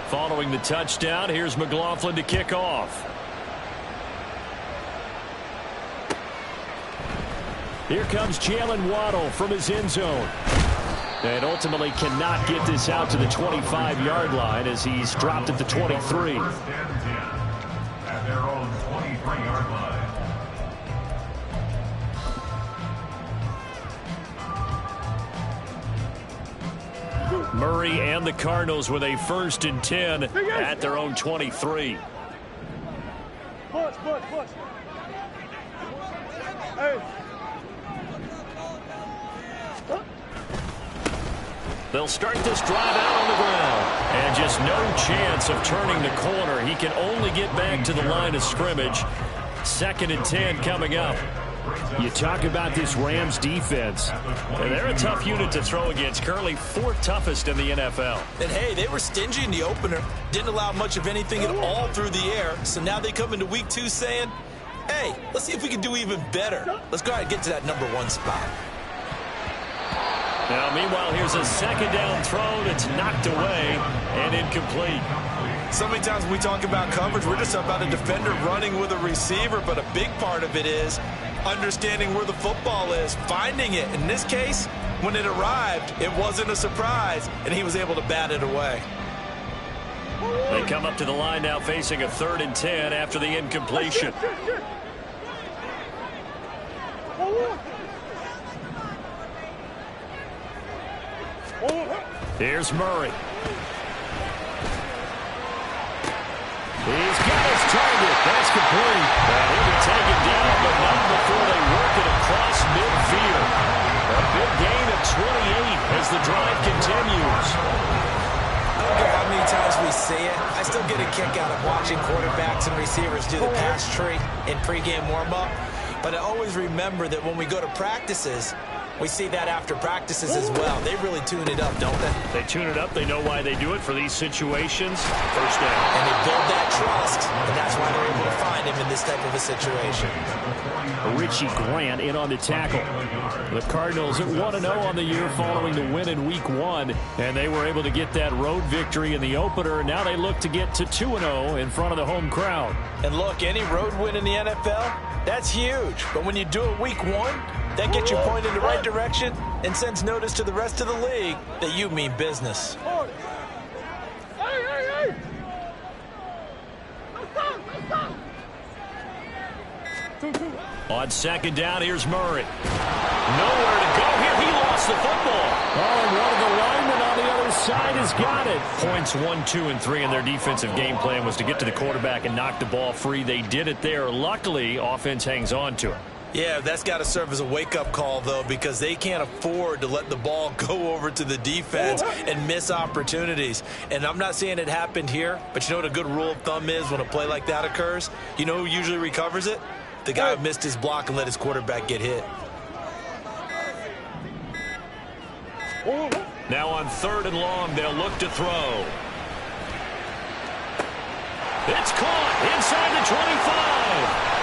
Following the touchdown, here's McLaughlin to kick off. Here comes Jalen Waddle from his end zone. And ultimately cannot get this out to the 25-yard line as he's dropped at the 23. At their own 23-yard line. Murray and the Cardinals with a 1st and 10 at their own 23. Push. Hey. They'll start this drive out on the ground. And just no chance of turning the corner. He can only get back to the line of scrimmage. 2nd and 10 coming up. You talk about this Rams defense. And they're a tough unit to throw against. Currently 4th toughest in the NFL. And hey, they were stingy in the opener. Didn't allow much of anything at all through the air. So now they come into week 2 saying, hey, let's see if we can do even better. Let's go ahead and get to that #1 spot. Now, meanwhile, here's a 2nd down throw that's knocked away and incomplete. So many times when we talk about coverage, we're just about a defender running with a receiver, but a big part of it is understanding where the football is, finding it. In this case, when it arrived, it wasn't a surprise, and he was able to bat it away. They come up to the line now facing a 3rd and 10 after the incompletion. Here's Murray. He's got his target. That's complete. And he'll be taken down, but not before they work it across midfield. A big gain of 28 as the drive continues. I don't care how many times we see it. I still get a kick out of watching quarterbacks and receivers do the pass tree in pregame warm-up. But I always remember that when we go to practices, we see that after practices as well. They really tune it up, don't they? They tune it up. They know why they do it for these situations. 1st down. And they build that trust, and that's why they're able to find him in this type of a situation. Richie Grant in on the tackle. The Cardinals at 1-0 on the year following the win in Week 1, and they were able to get that road victory in the opener. Now they look to get to 2-0 in front of the home crowd. And look, any road win in the NFL, that's huge. But when you do it Week 1, that gets you pointed in the right direction and sends notice to the rest of the league that you mean business. Hey. On 2nd down, here's Murray. Nowhere to go here. He lost the football. Oh, and one of the linemen on the other side has got it. Points 1, 2, and 3 in their defensive game plan was to get to the quarterback and knock the ball free. They did it there. Luckily, offense hangs on to it. Yeah, that's got to serve as a wake-up call, though, because they can't afford to let the ball go over to the defense and miss opportunities. And I'm not saying it happened here, but you know what a good rule of thumb is when a play like that occurs? You know who usually recovers it? The guy who missed his block and let his quarterback get hit. Now on 3rd and long, they'll look to throw. It's caught inside the 25.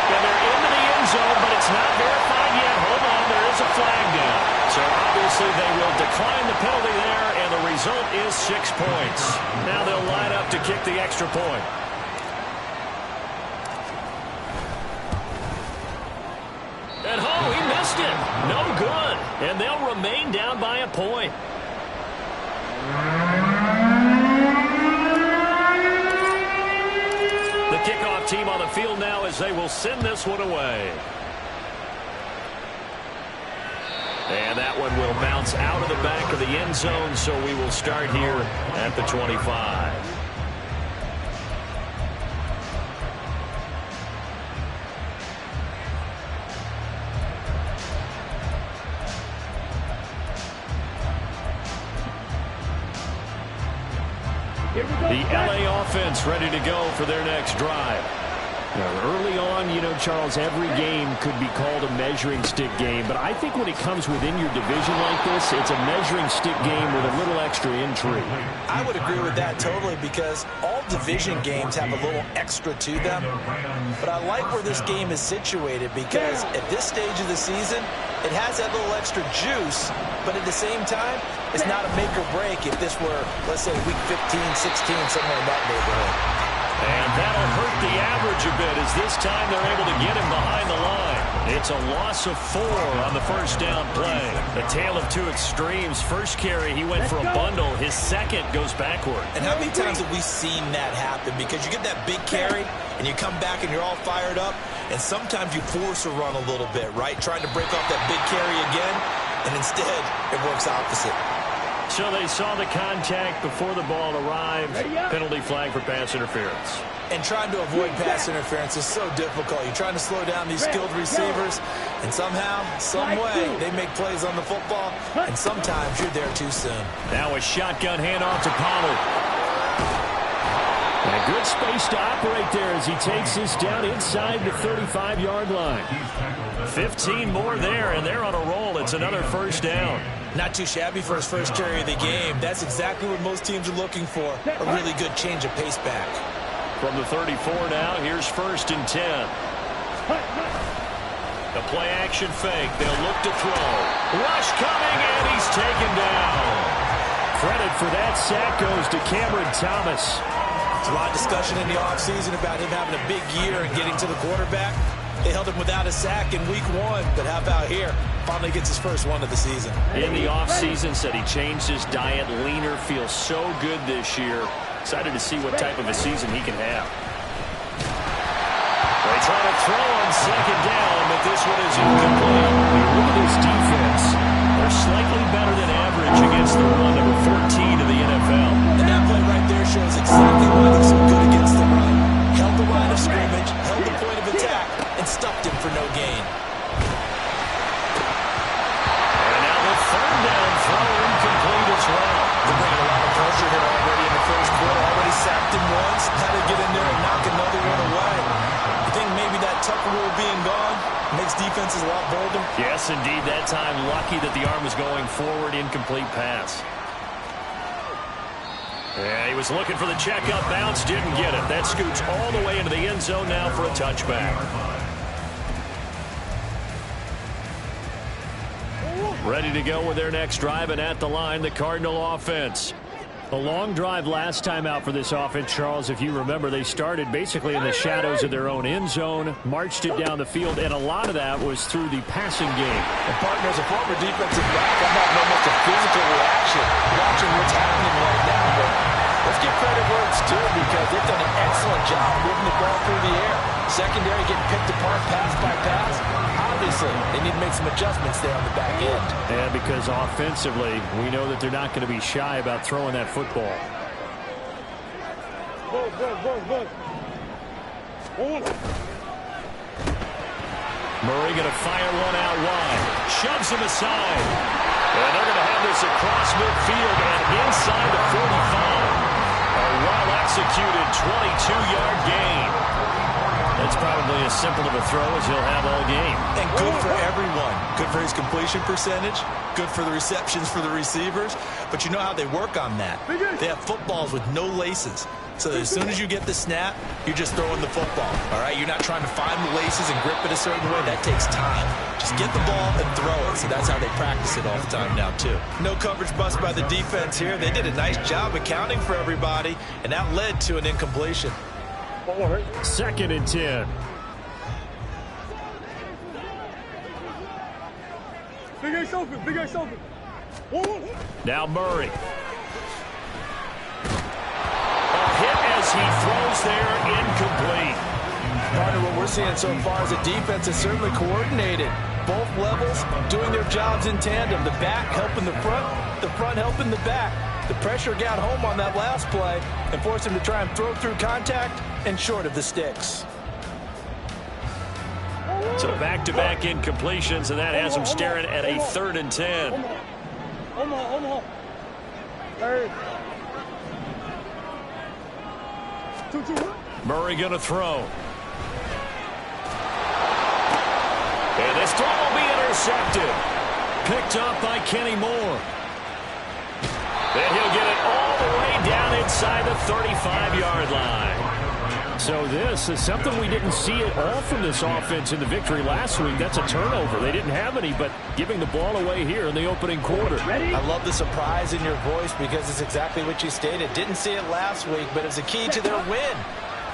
And they're into the end zone, but it's not verified yet. Hold on, there is a flag down. So obviously they will decline the penalty there, and the result is 6 points. Now they'll line up to kick the extra point. And he missed it. No good. And they'll remain down by a point. The kickoff team on the field now as they will send this one away. And that one will bounce out of the back of the end zone, so we will start here at the 25. The LA offense ready to go for their next drive. Now, early on, you know, Charles, every game could be called a measuring stick game. But I think when it comes within your division like this, it's a measuring stick game with a little extra intrigue. I would agree with that totally because all division games have a little extra to them. But I like where this game is situated because at this stage of the season, it has that little extra juice, but at the same time, it's not a make or break if this were, let's say, week 15, 16, somewhere in that neighborhood. And that'll hurt the average a bit as this time they're able to get him behind the line. It's a loss of 4 on the first down play. A tale of two extremes. First carry, he went for a bundle. His second goes backward. And how many times have we seen that happen? Because you get that big carry, and you come back and you're all fired up, and sometimes you force a run a little bit, right? Trying to break off that big carry again, and instead it works opposite. So they saw the contact before the ball arrived. Penalty flag for pass interference. And trying to avoid pass interference is so difficult. You're trying to slow down these skilled receivers, and somehow, some way, they make plays on the football, and sometimes you're there too soon. Now a shotgun handoff to Pollard. And a good space to operate there as he takes this down inside the 35-yard line. 15 more there, and they're on a roll. It's another first down. Not too shabby for his first carry of the game. That's exactly what most teams are looking for, a really good change of pace back. From the 34 now, here's 1st and 10. The play action fake. They'll look to throw. Rush coming, and he's taken down. Credit for that sack goes to Cameron Thomas. There's a lot of discussion in the offseason about him having a big year and getting to the quarterback. They held him without a sack in week 1, but how about here? Finally gets his first one of the season. In the offseason, said he changed his diet, leaner, feels so good this year. Excited to see what type of a season he can have. They try to throw on second down, but this one is incomplete. Look at this defense. They're slightly better than average against the run, number 14 of the NFL. And that play right there shows exactly why they're so good against the run. Held the line of scrimmage, held the point of attack, and stuffed him for no gain. And now the third down throw incomplete as well. They're bringing a lot of pressure here already in the first quarter. Already sacked him once. Had to get in there and knock another one away. I think maybe that Tucker rule being gone makes defenses a lot bolder. Yes, indeed. That time lucky that the arm was going forward. Incomplete pass. Yeah, he was looking for the checkup bounce, didn't get it. That scoots all the way into the end zone now for a touchback. Ready to go with their next drive, and at the line, the Cardinal offense. A long drive last time out for this offense, Charles. If you remember, they started basically in the shadows of their own end zone, marched it down the field, and a lot of that was through the passing game. And partner, as a former defensive back, I'm having almost a physical reaction watching what's happening right now. But let's give credit where it's due because they've done an excellent job moving the ball through the air. Secondary getting picked apart pass by pass. Obviously, they need to make some adjustments there on the back end. Yeah, because offensively, we know that they're not going to be shy about throwing that football. Murray going to fire one out wide. Shoves him aside. And they're going to have this across midfield and inside the 45. A well-executed 22-yard gain. That's probably as simple of a throw as he'll have all game. And good for everyone. Good for his completion percentage. Good for the receptions for the receivers. But you know how they work on that. They have footballs with no laces. So that as soon as you get the snap, you're just throwing the football. All right? You're not trying to find the laces and grip it a certain way. That takes time. Just get the ball and throw it. So that's how they practice it all the time now, too. No coverage bust by the defense here. They did a nice job accounting for everybody, and that led to an incompletion. 2nd and 10. Big Ace open, Big Ace open. Now Murray. A hit as he throws there, incomplete. Partner, what we're seeing so far is a defense that's certainly coordinated. Both levels doing their jobs in tandem. The back helping the front helping the back. The pressure got home on that last play and forced him to try and throw through contact and short of the sticks. So back-to-back incompletions, and that has him staring at a 3rd and 10. Omaha. Hey. 2-2. Murray going to throw. And this throw will be intercepted. Picked up by Kenny Moore. Then he'll get it all the way down inside the 35-yard line. So this is something we didn't see at all from this offense in the victory last week. That's a turnover. They didn't have any, but giving the ball away here in the opening quarter. Ready? I love the surprise in your voice because it's exactly what you stated. Didn't see it last week, but it was a key to their win.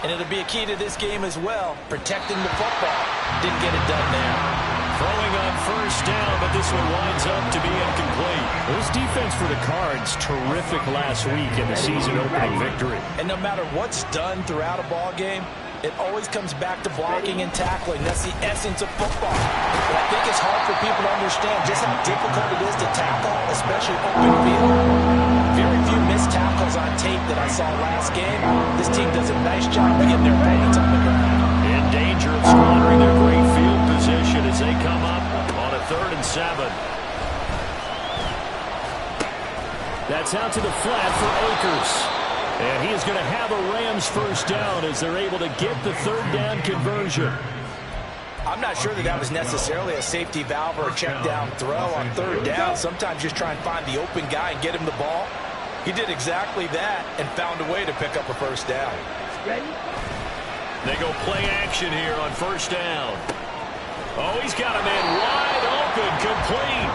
And it'll be a key to this game as well, protecting the football. Didn't get it done there. Throwing on first down, but this one winds up to be incomplete. This defense for the Cards, terrific last week in the season-opening victory. And no matter what's done throughout a ball game, it always comes back to blocking and tackling. That's the essence of football. And I think it's hard for people to understand just how difficult it is to tackle, especially open field. Very few missed tackles on tape that I saw last game. This team does a nice job of getting their opponents on the ground. In danger of squandering their great field position as they come up on a 3rd and 7. That's out to the flat for Akers. And he is going to have a Rams first down as they're able to get the 3rd down conversion. I'm not sure that was necessarily a safety valve or a check down throw on 3rd down. Sometimes just try and find the open guy and get him the ball. He did exactly that and found a way to pick up a first down. They go play action here on first down. Oh, he's got a man wide open, complete.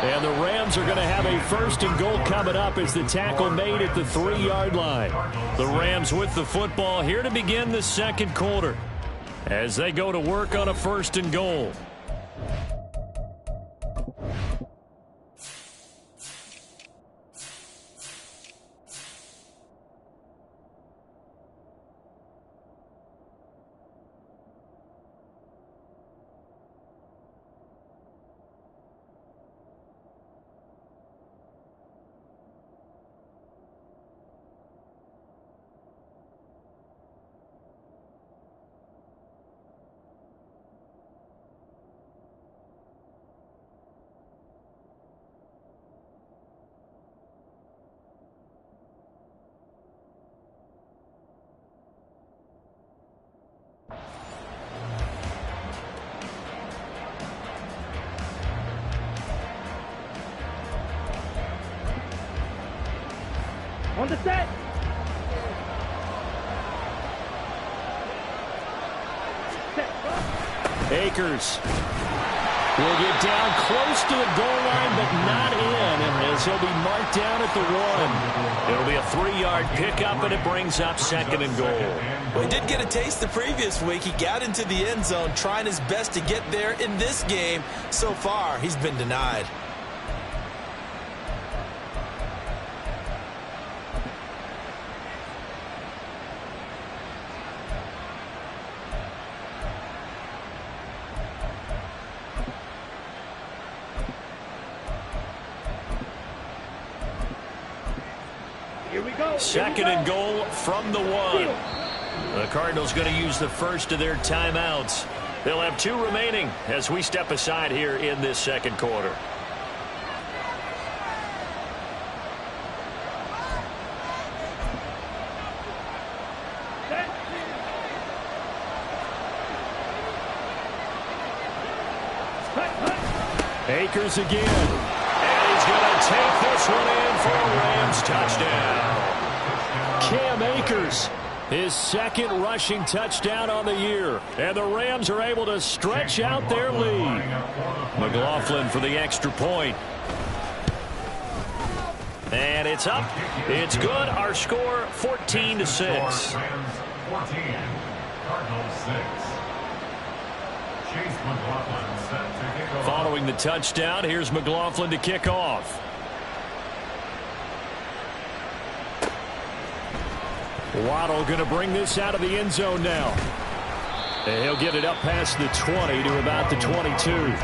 And the Rams are going to have a 1st and goal coming up as the tackle made at the 3-yard line. The Rams with the football here to begin the 2nd quarter as they go to work on a 1st and goal. On the set. Akers will get down close to the goal line, but not in, as he'll be marked down at the 1. It'll be a 3-yard pickup, and it brings up 2nd and goal. Well, he did get a taste the previous week. He got into the end zone, trying his best to get there in this game. So far, he's been denied. Here we go. 2nd and goal from the 1. The Cardinals going to use the first of their timeouts. They'll have 2 remaining as we step aside here in this 2nd quarter. Akers again. And he's going to take this one in for a Rams touchdown. Cam Akers, his 2nd rushing touchdown on the year. And the Rams are able to stretch out their lead. McLaughlin for the extra point. And it's up. It's good. Our score 14-6. Rams 14, Cardinals 6. Chase McLaughlin set to kick off. Following the touchdown, here's McLaughlin to kick off. Waddle going to bring this out of the end zone now. And he'll get it up past the 20 to about the 22. The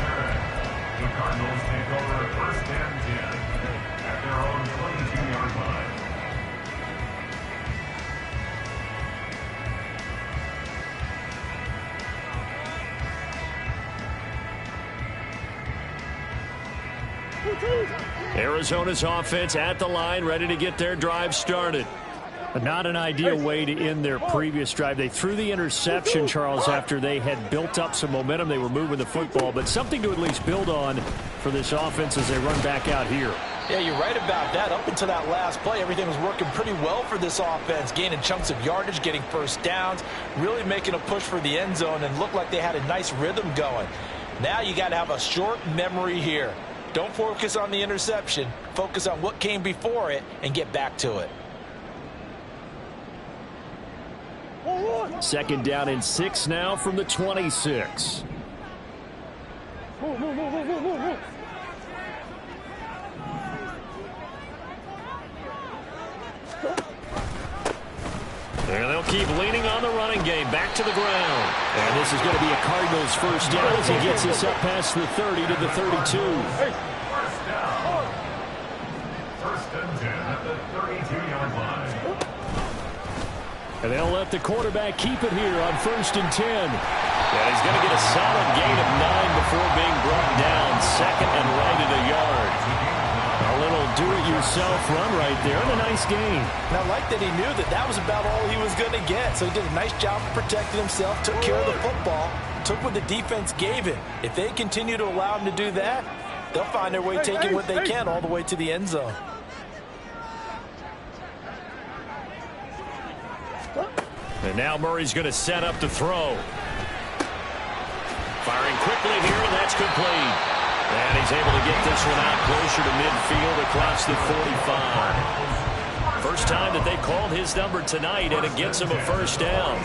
Cardinals take over 1st and 10 at their own 22-yard line. Arizona's offense at the line, ready to get their drive started. Not an ideal way to end their previous drive. They threw the interception, Charles, after they had built up some momentum. They were moving the football, but something to at least build on for this offense as they run back out here. Yeah, you're right about that. Up until that last play, everything was working pretty well for this offense, gaining chunks of yardage, getting first downs, really making a push for the end zone, and looked like they had a nice rhythm going. Now you got to have a short memory here. Don't focus on the interception. Focus on what came before it and get back to it. 2nd down and 6 now from the 26. And they'll keep leaning on the running game. Back to the ground. And this is going to be a Cardinals first down as he gets this up past the 30 to the 32. First down. 1st and 10 at the 32-yard line. And they'll let the quarterback keep it here on 1st and 10. And he's going to get a solid gain of 9 before being brought down. 2nd and right at a yard. A little do-it-yourself run right there, and a nice gain. And I like that he knew that that was about all he was going to get. So he did a nice job of protecting himself, took care of the football, took what the defense gave him. If they continue to allow him to do that, they'll find their way taking what they can all the way to the end zone. And now Murray's going to set up to throw. Firing quickly here, and that's complete. And he's able to get this one out closer to midfield across the 45. First time that they called his number tonight, and it gets him a first down.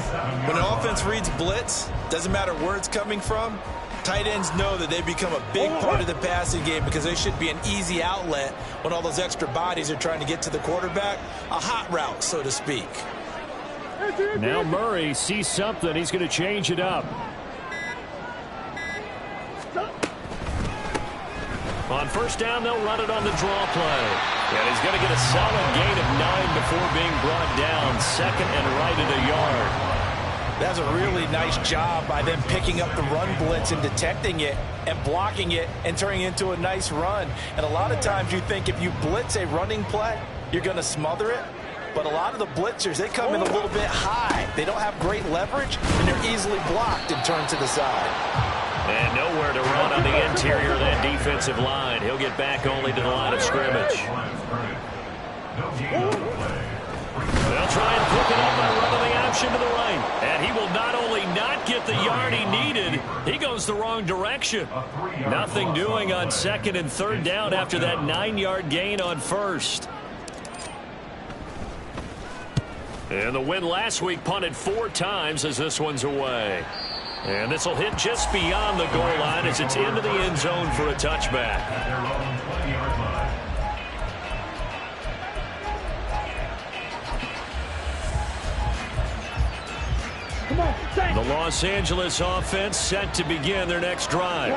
When an offense reads blitz, doesn't matter where it's coming from, tight ends know that they become a big part of the passing game because they should be an easy outlet when all those extra bodies are trying to get to the quarterback. A hot route, so to speak. Now Murray sees something. He's going to change it up. On first down, they'll run it on the draw play. And he's going to get a solid gain of 9 before being brought down. 2nd and right at a yard. That's a really nice job by them picking up the run blitz and detecting it and blocking it and turning it into a nice run. And a lot of times you think if you blitz a running play, you're going to smother it. But a lot of the blitzers, they come in a little bit high. They don't have great leverage, and they're easily blocked and turned to the side. And nowhere to run on the interior of that defensive line. He'll get back only to the line of scrimmage. They'll try and pick it up by running the option to the right. And he will not only not get the yard he needed, he goes the wrong direction. Nothing doing on 2nd and 3rd down after that 9-yard gain on 1st. And the win last week punted 4 times as this one's away. And this will hit just beyond the goal line as it's into the end zone for a touchback. The Los Angeles offense set to begin their next drive.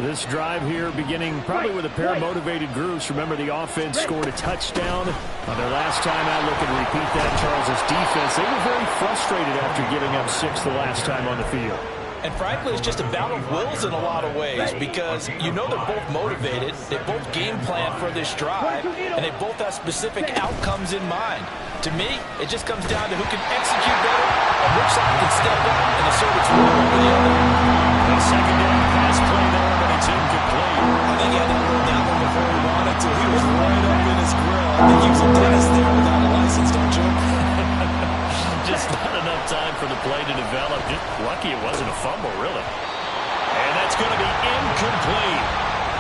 This drive here beginning probably with a pair of motivated groups. Remember, the offense scored a touchdown on their last time out. Look and repeat that. Charles' defense, they were very frustrated after giving up 6 the last time on the field. And frankly, it's just a battle of wills in a lot of ways because you know they're both motivated, they both game plan for this drive, and they both have specific outcomes in mind. To me, it just comes down to who can execute better and which side can step up and assert its role over the other. The 2nd down pass play there, but it's incomplete. I think he had to hold that one before he wanted to. He was right up in his grill. I think he was a dentist there without a license, don't you? Just not enough time for the play to develop. Just lucky it wasn't a fumble, really. And that's going to be incomplete.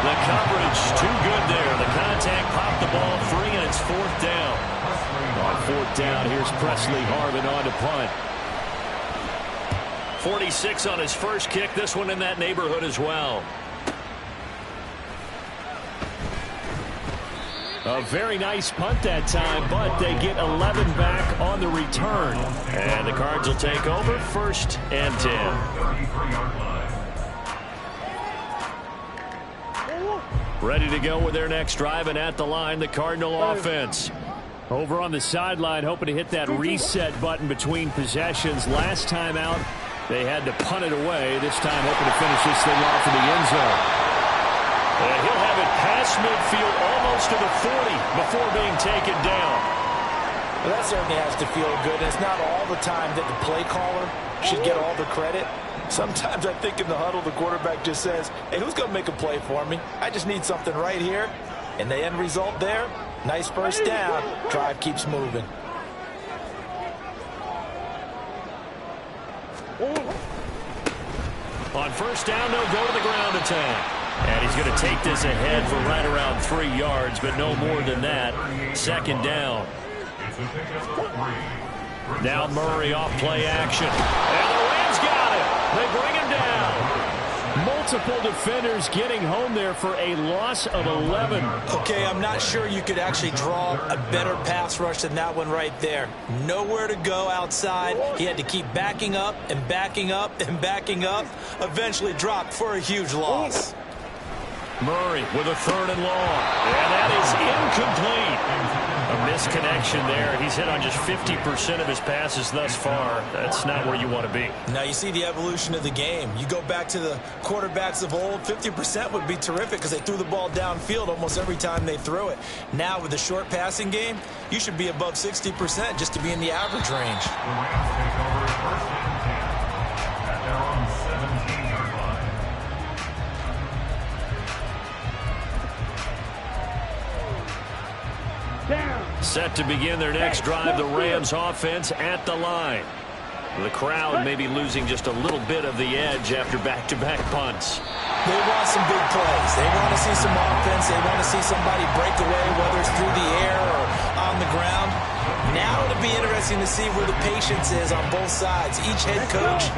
The coverage too good there. The contact popped the ball free, and it's 4th down. On 4th down, here's Presley Harvin on to punt. 46 on his first kick. This one in that neighborhood as well. A very nice punt that time, but they get 11 back on the return. And the Cards will take over 1st and 10. Ready to go with their next drive, and at the line, the Cardinal offense. Over on the sideline, hoping to hit that reset button between possessions. Last time out, they had to punt it away. This time, hoping to finish this thing off in the end zone. And he'll have it past midfield almost to the 40 before being taken down. Well, that certainly has to feel good. And it's not all the time that the play caller should get all the credit. Sometimes I think in the huddle, the quarterback just says, hey, who's going to make a play for me? I just need something right here. And the end result there, nice first down. Drive keeps moving. On first down, they'll go to the ground attack. And he's going to take this ahead for right around 3 yards, but no more than that. Second down. Now Murray off play action. And the Rams got him. They bring him down. Multiple defenders getting home there for a loss of 11. Okay, I'm not sure you could actually draw a better pass rush than that one right there. Nowhere to go outside. He had to keep backing up and backing up and backing up. Eventually dropped for a huge loss. Murray with a 3rd and long. And that is incomplete. A misconnection there. He's hit on just 50% of his passes thus far. That's not where you want to be. Now you see the evolution of the game. You go back to the quarterbacks of old, 50% would be terrific because they threw the ball downfield almost every time they threw it. Now with the short passing game, you should be above 60% just to be in the average range. The Rams take over 1st and 10 at their own 17-yard line. Set to begin their next drive, the Rams offense at the line. The crowd may be losing just a little bit of the edge after back-to-back punts. They want some big plays. They want to see some offense. They want to see somebody break away, whether it's through the air or on the ground. Now it'll be interesting to see where the patience is on both sides. Each head coach,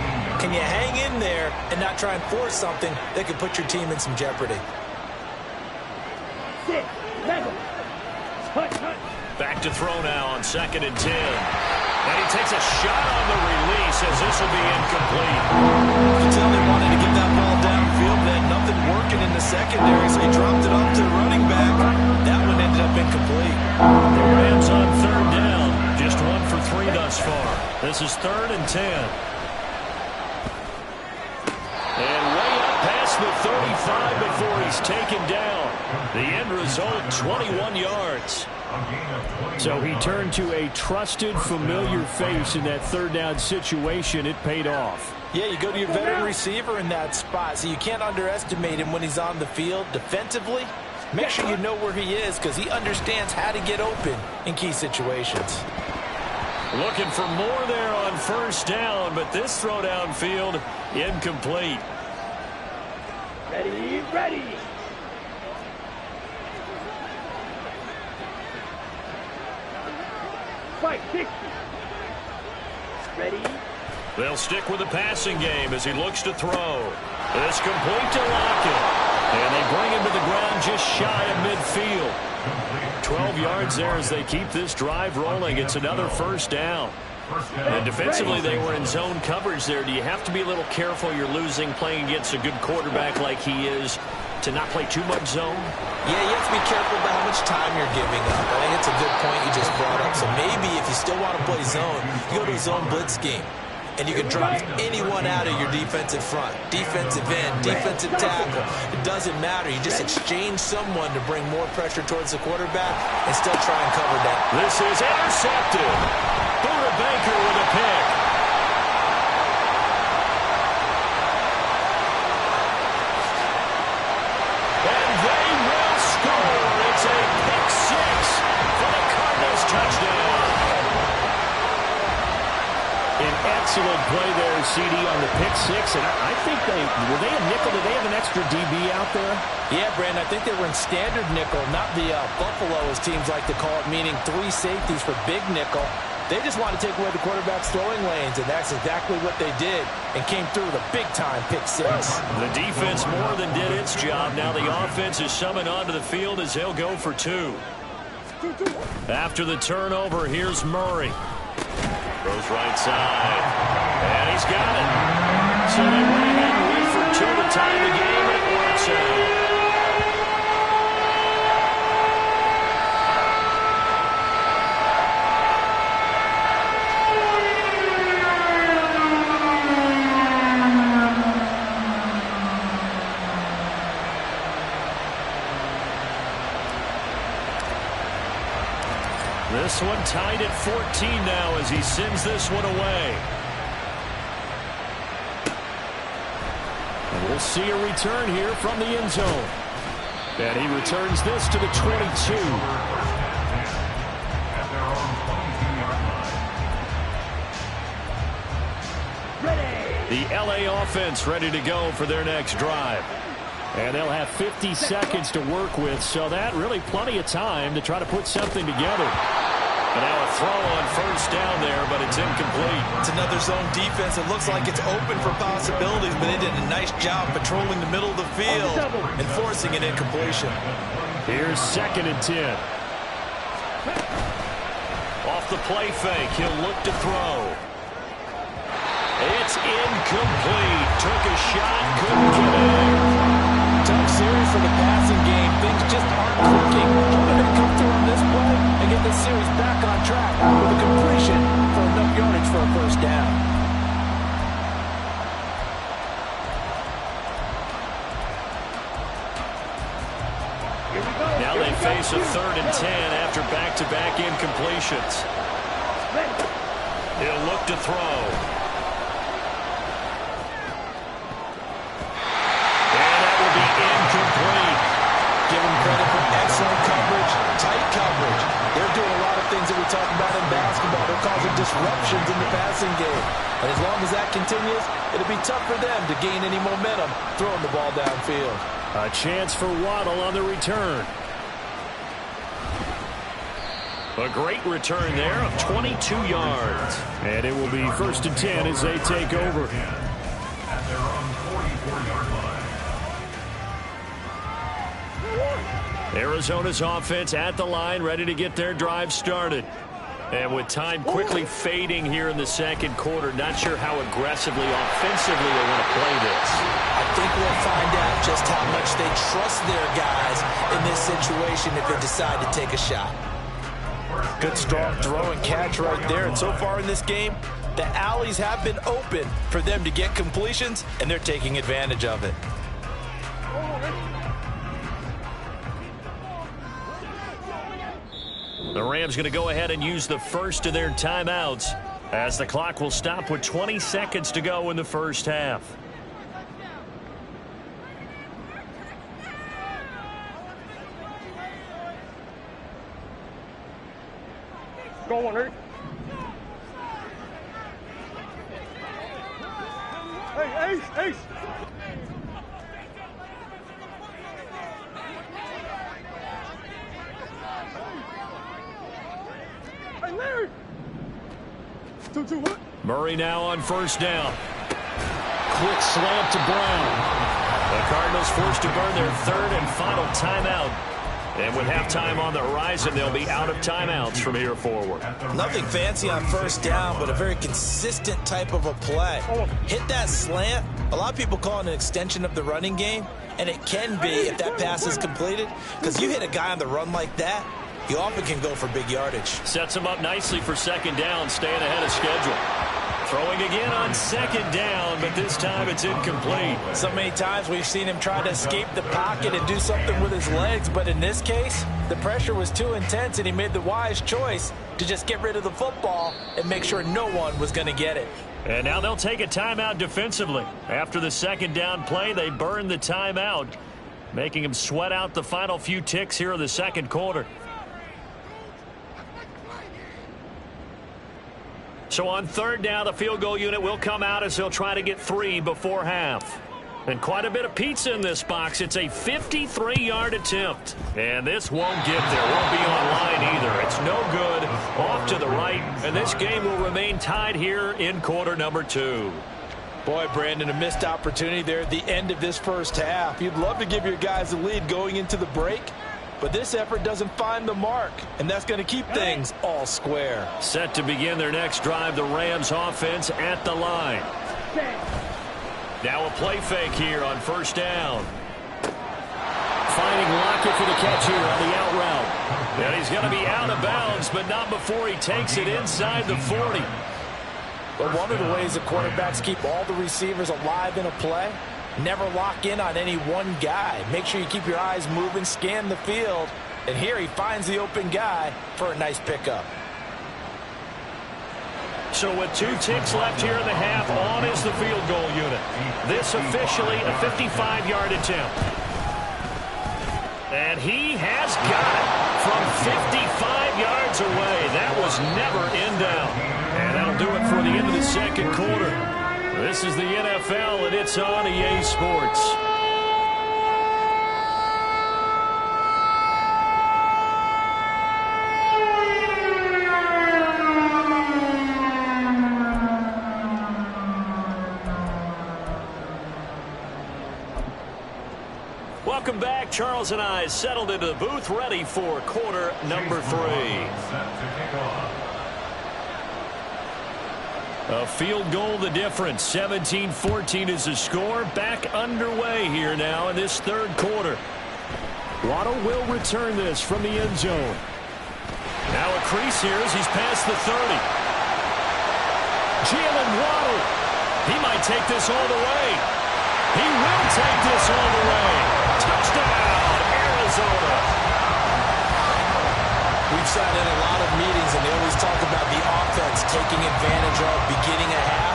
can you hang in there and not try and force something that could put your team in some jeopardy? 6, 7. Back to throw now on 2nd and 10. And he takes a shot on the release as this will be incomplete. You can tell they wanted to get that ball downfield. They had nothing working in the secondary, so he dropped it off to the running back. That one ended up incomplete. The Rams on 3rd down. Just 1 for 3 thus far. This is 3rd and 10. And way up past the 35 before he's taken down. The end result, 21 yards. So he turned to a trusted, familiar face in that 3rd down situation. It paid off. Yeah, you go to your veteran receiver in that spot, so you can't underestimate him when he's on the field defensively. Make sure you know where he is because he understands how to get open in key situations. Looking for more there on 1st down, but this throw downfield incomplete. Ready, ready. Fight, 60. Ready. They'll stick with the passing game as he looks to throw. It's complete to Lockett. And they bring him to the ground just shy of midfield. 12 yards there as they keep this drive rolling. It's another 1st down. And defensively, they were in zone coverage there. Do you have to be a little careful you're losing playing against a good quarterback like he is to not play too much zone? Yeah, you have to be careful about how much time you're giving up. I think it's a good point you just brought up. So maybe if you still want to play zone, you go to a zone blitz scheme. And you can drop anyone out of your defensive front. Defensive end, defensive tackle. It doesn't matter. You just exchange someone to bring more pressure towards the quarterback and still try and cover that. This is intercepted. Buda Baker with a pick. And they will score. It's a pick 6 for the Cardinals touchdown. An excellent play there, CD, on the pick 6. And I think were they a nickel? Did they have an extra DB out there? Yeah, Brandon, I think they were in standard nickel, not the Buffalo, as teams like to call it, meaning 3 safeties for big nickel. They just want to take away the quarterback's throwing lanes, and that's exactly what they did and came through with a big-time pick 6. The defense more than did its job. Now the offense is summoned onto the field as they'll go for 2. After the turnover, here's Murray. Throws right side. And he's got it. So they went ahead and lead for 2 to tie the game, and it works out. This one tied at 14 now as he sends this one away. And we'll see a return here from the end zone. And he returns this to the 22. At their own 22-yard line. The LA offense ready to go for their next drive. And they'll have 50 seconds to work with, so that really plenty of time to try to put something together. And now a throw on first down there, but it's incomplete. It's another zone defense. It looks like it's open for possibilities, but they did a nice job patrolling the middle of the field and forcing an incompletion. Here's 2nd and 10. Off the play fake, he'll look to throw. It's incomplete. Took a shot, couldn't get it. Tough series for the passing game. Things just aren't clicking. They're going to come through on this play and get this series back on track with a completion for enough yardage for a first down. Now they face a 3rd and 10 after back-to-back incompletions. He'll look to throw. Give them credit for excellent coverage, tight coverage. They're doing a lot of things that we talk about in basketball. They're causing disruptions in the passing game. And as long as that continues, it'll be tough for them to gain any momentum throwing the ball downfield. A chance for Waddle on the return. A great return there of 22 yards. And it will be 1st and 10 as they take over. At their own 44-yard line. Arizona's offense at the line, ready to get their drive started. And with time quickly fading here in the second quarter, not sure how aggressively, offensively they want to play this. I think we'll find out just how much they trust their guys in this situation if they decide to take a shot. Good strong throw and catch right there. And so far in this game, the alleys have been open for them to get completions, and they're taking advantage of it. The Rams going to go ahead and use the first of their timeouts as the clock will stop with 20 seconds to go in the first half. Go on, Eric. Hey, Ace. Hey, Larry. 2-2, what? Murray now on first down. Quick slant to Brown. The Cardinals forced to burn their 3rd and final timeout. And with halftime on the horizon, they'll be out of timeouts from here forward. Nothing fancy on first down, but a very consistent type of a play. Hit that slant. A lot of people call it an extension of the running game, and it can be if that pass is completed, because you hit a guy on the run like that, you often can go for big yardage. Sets him up nicely for 2nd down, staying ahead of schedule. Throwing again on 2nd down, but this time it's incomplete. So many times we've seen him try to escape the pocket and do something with his legs, but in this case, the pressure was too intense and he made the wise choice to just get rid of the football and make sure no one was going to get it. And now they'll take a timeout defensively. After the 2nd down play, they burn the timeout, making him sweat out the final few ticks here in the second quarter. So on 3rd down, the field goal unit will come out as they'll try to get 3 before half. And quite a bit of pizza in this box. It's a 53-yard attempt. And this won't get there. Won't be online either. It's no good. Off to the right. And this game will remain tied here in quarter number 2. Boy, Brandon, a missed opportunity there at the end of this first half. You'd love to give your guys a lead going into the break, but this effort doesn't find the mark, and that's going to keep things all square. Set to begin their next drive, the Rams offense at the line. Now a play fake here on first down. Finding Lockett for the catch here on the out route. And he's going to be out of bounds, but not before he takes it inside the 40. But one of the ways the quarterbacks keep all the receivers alive in a play, never lock in on any one guy. Make sure you keep your eyes moving, scan the field. And here he finds the open guy for a nice pickup. So with 2 ticks left here in the half, on is the field goal unit. This officially a 55-yard attempt. And he has got it from 55 yards away. That was never in doubt. And that'll do it for the end of the second quarter. This is the NFL, and it's on EA Sports. Welcome back. Charles and I settled into the booth, ready for quarter number 3. A field goal the difference. 17-14 is the score. Back underway here now in this third quarter. Waddle will return this from the end zone. Now a crease here as he's past the 30. Jalen Waddle. He might take this all the way. He will take this all the way. Touchdown, Arizona. We've sat in a lot of meetings, and they always talk about the offense taking advantage of beginning a half.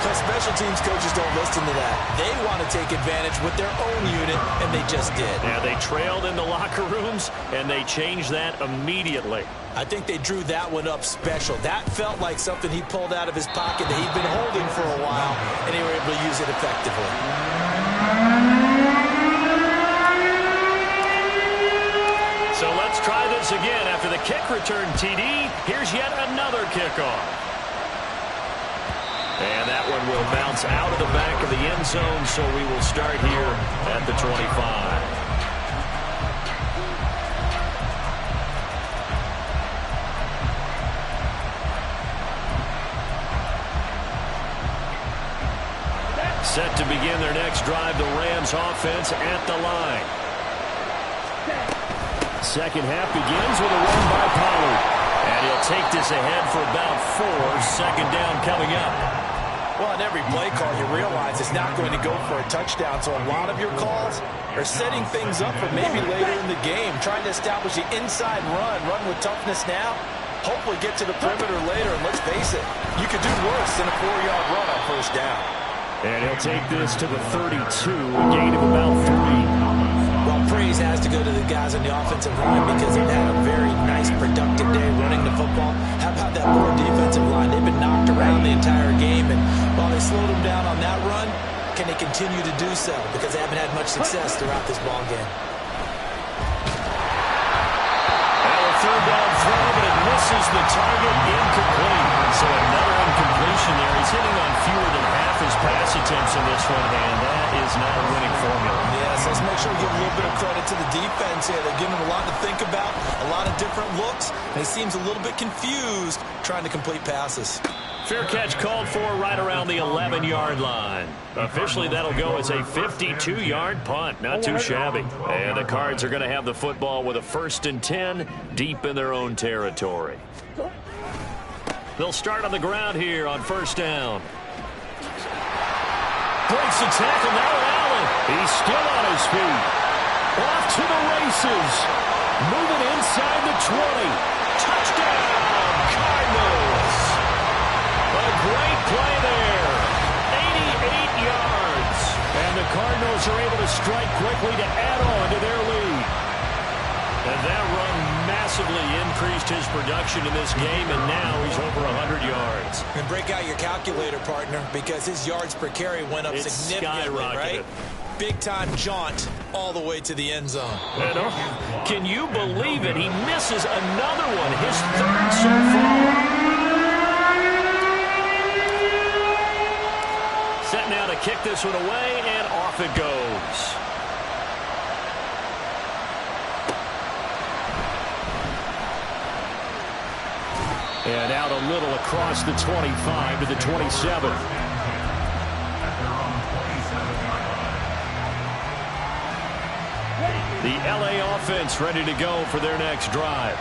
But special teams coaches don't listen to that. They want to take advantage with their own unit, and they just did. Yeah, they trailed in the locker rooms, and they changed that immediately. I think they drew that one up special. That felt like something he pulled out of his pocket that he'd been holding for a while, and they were able to use it effectively. So let's try this again. After the kick return TD, here's yet another kickoff. And that one will bounce out of the back of the end zone, so we will start here at the 25. Set to begin their next drive, the Rams offense at the line. Second half begins with a run by Pollard. And he'll take this ahead for about 4. Second down coming up. Well, on every play call, you realize it's not going to go for a touchdown. So a lot of your calls are setting things up for maybe later in the game, trying to establish the inside run with toughness now. Hopefully get to the perimeter later. And let's face it, you could do worse than a 4-yard run on first down. And he'll take this to the 32, a gain of about 3. Well, praise has to go to the guys on the offensive line because they've had a very nice, productive day running the football. How about that poor defensive line? They've been knocked around the entire game, and while they slowed them down on that run, can they continue to do so? Because they haven't had much success throughout this ball game. Now a third down throw, but it misses the target, incomplete. So another incompletion there. He's hitting on fewer than half his pass attempts in this one, and that is not a winning formula. Yes, let's make sure we give a little bit of credit to the defense here. They're giving him a lot to think about, a lot of different looks, and he seems a little bit confused trying to complete passes. Fair catch called for right around the 11-yard line. Officially, that'll go as a 52-yard punt. Not too shabby. And the Cards are going to have the football with a 1st and 10 deep in their own territory. They'll start on the ground here on first down. Breaks the tackle. Now Allen. He's still on his feet. Off to the races. Moving inside the 20. Touchdown, Cardinals. A great play there. 88 yards. And the Cardinals are able to strike quickly to add on to their lead. And that run massively increased his production in this game, and now he's over 100 yards. And break out your calculator, partner, because his yards per carry went up significantly, right? Big-time jaunt all the way to the end zone. And, can you believe it? He misses another one, his 3rd so far. Set now to kick this one away, and off it goes. And out a little across the 25 to the 27. The LA offense ready to go for their next drive.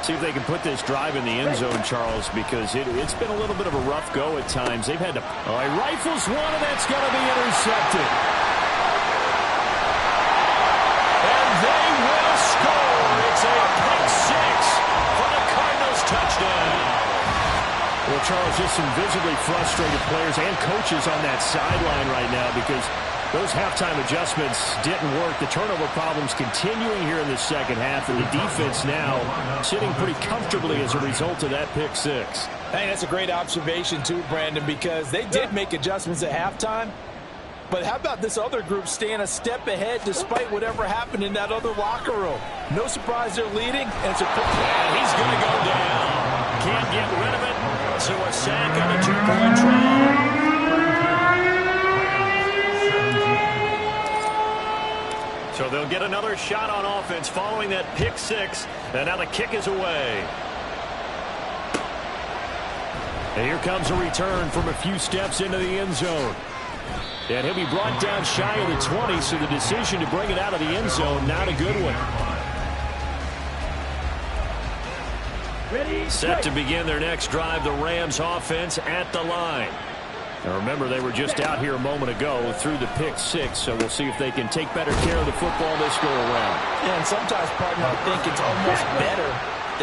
See if they can put this drive in the end zone, Charles, because it's been a little bit of a rough go at times. They've had to... Oh, he rifles one, and that's going to be intercepted. And they will score. It's a pick 6 for the Cardinals touchdown. Well, Charles, just some visibly frustrated players and coaches on that sideline right now because Those halftime adjustments didn't work. The turnover problems continuing here in the second half, and the defense now sitting pretty comfortably as a result of that pick six. Hey, that's a great observation too, Brandon, because they did make adjustments at halftime. But how about this other group staying a step ahead despite whatever happened in that other locker room? No surprise they're leading, and it's a quick... And he's going to go down. Can't get rid of it, so a sack on a two-point try. So they'll get another shot on offense following that pick six, and now the kick is away. And here comes a return from a few steps into the end zone. And he'll be brought down shy of the 20, so the decision to bring it out of the end zone, not a good one. Set to begin their next drive, the Rams offense at the line. Now remember, they were just out here a moment ago through the pick six, so we'll see if they can take better care of the football this go around. Yeah, and sometimes, partner, I think it's almost better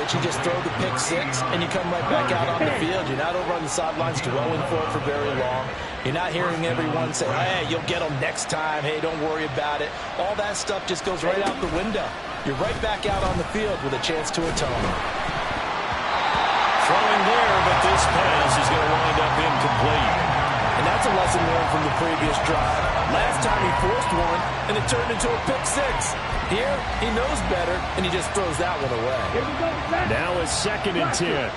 that you just throw the pick six and you come right back out on the field. You're not over on the sidelines dwelling for it for very long. You're not hearing everyone say, hey, you'll get them next time. Hey, don't worry about it. All that stuff just goes right out the window. You're right back out on the field with a chance to atone. Throwing there, but this pass is going to wind up incomplete. And that's a lesson learned from the previous drive. Last time he forced one, and it turned into a pick six. Here, he knows better, and he just throws that one away. Now it's 2nd and 10.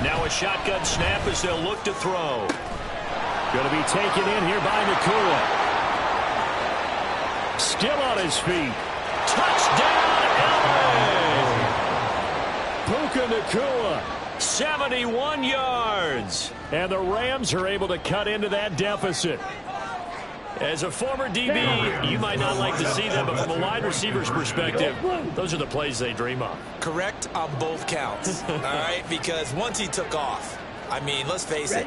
Now a shotgun snap as they'll look to throw. Going to be taken in here by Nacua. Still on his feet. Touchdown, LA! Puka Nacua. 71 yards. And the Rams are able to cut into that deficit. As a former DB, you might not like to see them, but from a wide receiver's perspective, those are the plays they dream of. Correct on both counts, all right? Because once he took off, I mean, let's face it,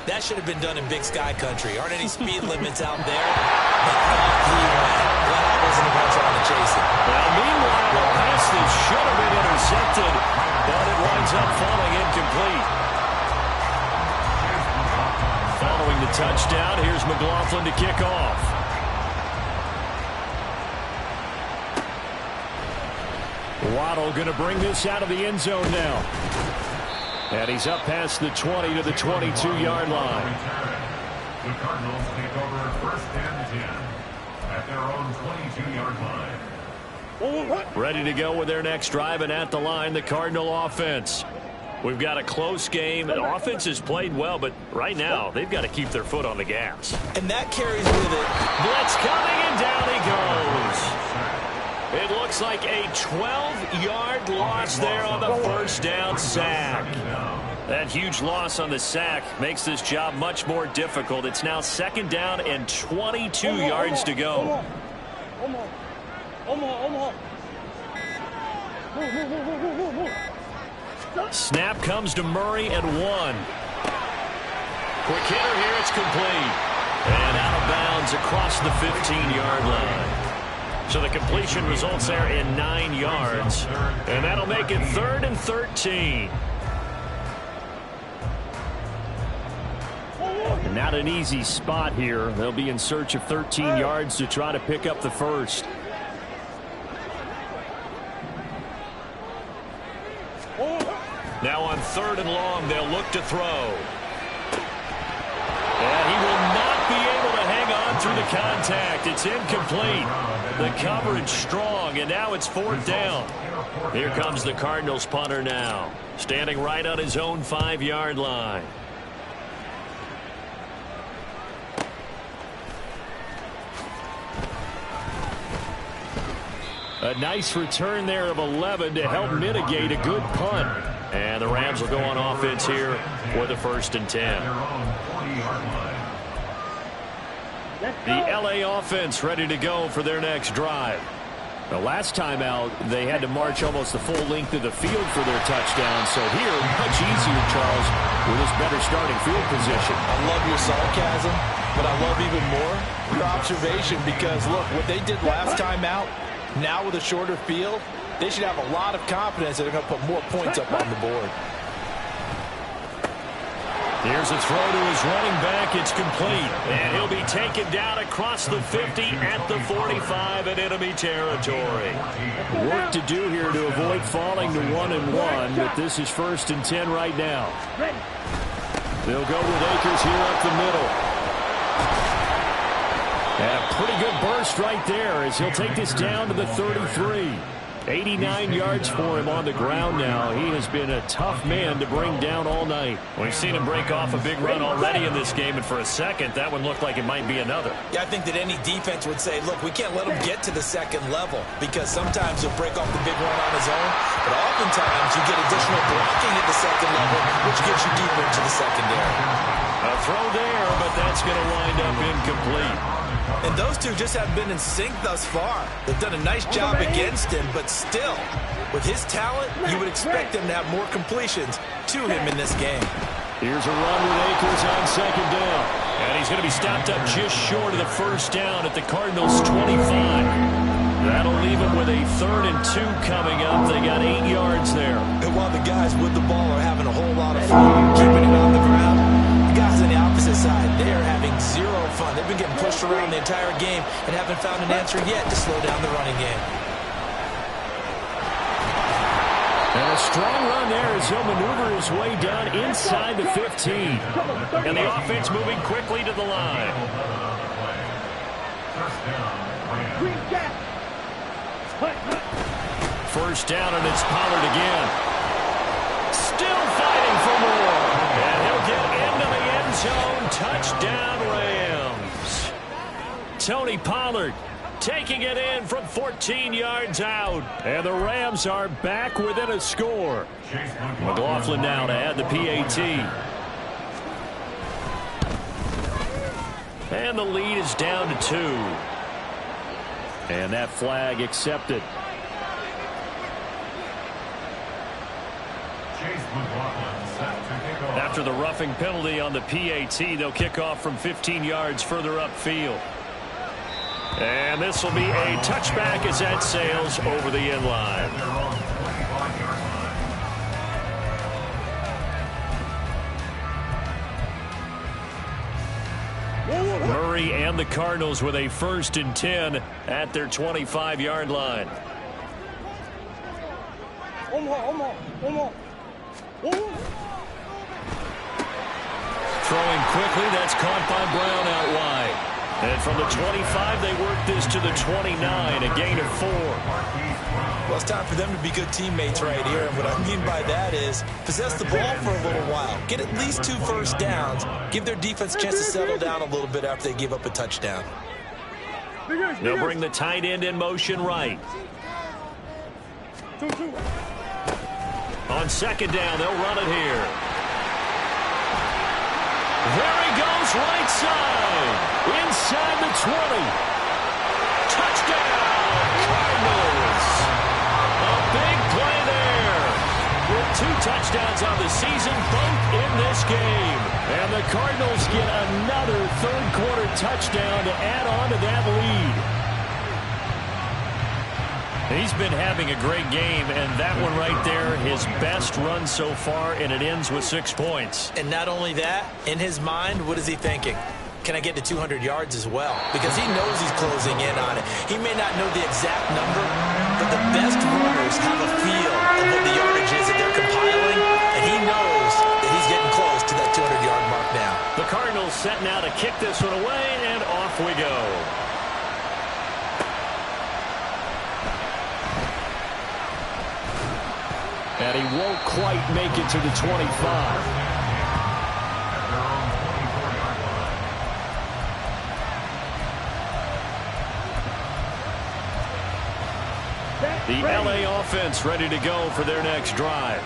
that should have been done in Big Sky country. Aren't any speed limits out there? But he went. Glad I wasn't about trying to chase it. Well, meanwhile, the pass that should have been intercepted, but it winds up falling incomplete. Following the touchdown, here's McLaughlin to kick off. Waddle going to bring this out of the end zone now. And he's up past the 20 to the 22-yard line. The Cardinals take over 1st and 10 at their own 22-yard line. Ready to go with their next drive, and at the line, the Cardinal offense. We've got a close game. The offense has played well, but right now, they've got to keep their foot on the gas. And that carries with it. Blitz coming, and down he goes. It looks like a 12-yard loss there on the first down sack. That huge loss on the sack makes this job much more difficult. It's now 2nd down and 22 yards to go. Snap comes to Murray at 1. Quick hitter here, it's complete. And out of bounds across the 15-yard line. So the completion results there in 9 yards. And that'll make it 3rd and 13. And not an easy spot here. They'll be in search of 13 yards to try to pick up the first. Now on 3rd and long, they'll look to throw. And he will not be able to hang on through the contact. It's incomplete. The coverage strong, and now it's 4th down. Here comes the Cardinals punter now, standing right on his own 5-yard line. A nice return there of 11 to help mitigate a good punt. And the Rams will go on offense here for the 1st and 10. The LA offense ready to go for their next drive. The last time out, they had to march almost the full length of the field for their touchdown. So here, much easier, Charles, with this better starting field position. I love your sarcasm, but I love even more your observation because, look, what they did last time out, now with a shorter field, they should have a lot of confidence that they're going to put more points up on the board. Here's a throw to his running back. It's complete. And he'll be taken down across the 50 at the 45 in enemy territory. Work to do here to avoid falling to 1-1, but this is 1st and 10 right now. They'll go with Akers here up the middle. And a pretty good burst right there as he'll take this down to the 33. 89 yards for him on the ground now. He has been a tough man to bring down all night. We've seen him break off a big run already in this game, and for a second, that one looked like it might be another. Yeah, I think that any defense would say, look, we can't let him get to the second level because sometimes he'll break off the big run on his own, but oftentimes you get additional blocking at the second level, which gets you deeper into the secondary. A throw there, but that's going to wind up incomplete. And those two just have been in sync thus far. They've done a nice job against him, but still, with his talent, you would expect them to have more completions to him in this game. Here's a run with Akers on 2nd down. And he's going to be stopped up just short of the 1st down at the Cardinals' 25. That'll leave him with a 3rd and 2 coming up. They got 8 yards there. And while the guys with the ball are having a whole lot of fun keeping it on the ground, the guys on the opposite side, they are having zero fun. They've been getting pushed around the entire game and haven't found an answer yet to slow down the running game. And a strong run there as he'll maneuver his way down inside the 15. And the offense moving quickly to the line. First down, and it's Pollard again. Still fighting for more. And he'll get into the end zone. Touchdown, Rams. Tony Pollard taking it in from 14 yards out. And the Rams are back within a score. McLaughlin now to add the PAT. And the lead is down to 2. And that flag accepted. After the roughing penalty on the PAT, they'll kick off from 15 yards further upfield. And this will be a touchback as that sails over the end line. Murray and the Cardinals with a 1st and 10 at their 25-yard line. Throwing quickly, that's caught by Brown out wide. And from the 25, they work this to the 29, a gain of 4. Well, it's time for them to be good teammates right here. And what I mean by that is possess the ball for a little while. Get at least 2 first downs. Give their defense a chance to settle down a little bit after they give up a touchdown. They'll bring the tight end in motion right. On 2nd down, they'll run it here. There he goes, right side. Inside the 20. Touchdown, Cardinals. A big play there. With 2 touchdowns on the season, both in this game. And the Cardinals get another 3rd-quarter touchdown to add on to that lead. He's been having a great game, and that one right there, his best run so far, and it ends with 6 points. And not only that, in his mind, what is he thinking? Can I get to 200 yards as well? Because he knows he's closing in on it. He may not know the exact number, but the best runners have a feel of what the yardage is that they're compiling, and he knows that he's getting close to that 200-yard mark now. The Cardinals set now to kick this one away, and off we go. And he won't quite make it to the 25. The LA offense ready to go for their next drive.